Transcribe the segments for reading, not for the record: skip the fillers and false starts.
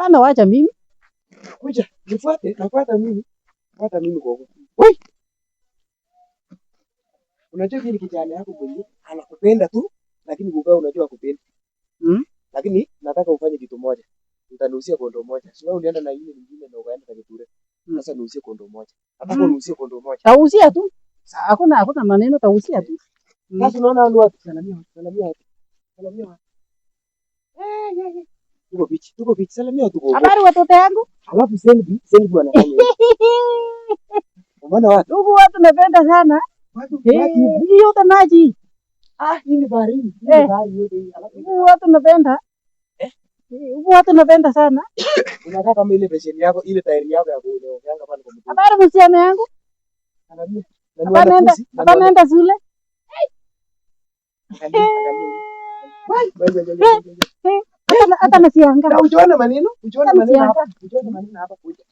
Hapana, wacha mimi. Kuja, nifuate, nafuata mimi. Fuata mimi gogo. Woi, unajua hili kijana yako mwenyewe anakupenda tu, lakini gogo unajua akupenda. Lakini nataka ufanye kitu moja. Nitanusia kondo moja. Sio ulienda na yule mwingine na ukaenda kwenye ture. Sasa nusie kondo moja. Nataka unusie kondo moja. Tausia tu. Hakuna maneno, tausia tu. Sasa unaona wale watu salamia. Tuko bichi, salamia watu gogo. Habari watoto yangu? Alafu send bwana kama. Umeona watu? Ndugu watu napenda sana. Watu Hii yote maji. hii ni bahari. Bahari yote hii. Ndugu watu napenda. Ndugu watu napenda sana. Unakaa kama ile besheni yako, ile tairi yako ya kuoga yanga pale kwa mtu. Habari msichana yangu? Salamia. Hapa naenda shule. Hata nasianga. Na ujione maneno hapa kuja.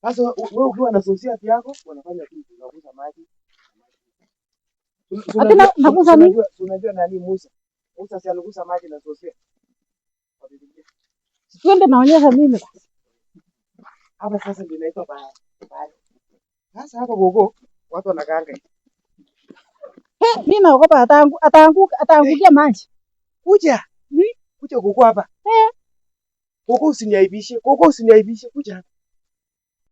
Sasa wewe ukiwa na society yako unafanya kitu, unakuza maji. Nakuza nini? Unajua nani Musa? Musa si alikuza maji na society. Twende naonyesha mimi basi. Hapa sasa ndio inaitwa bahari. Sasa hapa gogo watu wanakaanga. Mimi naogopa ataangukia maji. Kuja. Kuja gogo hapa. Gogo usiniaibishe. Kuja hapa.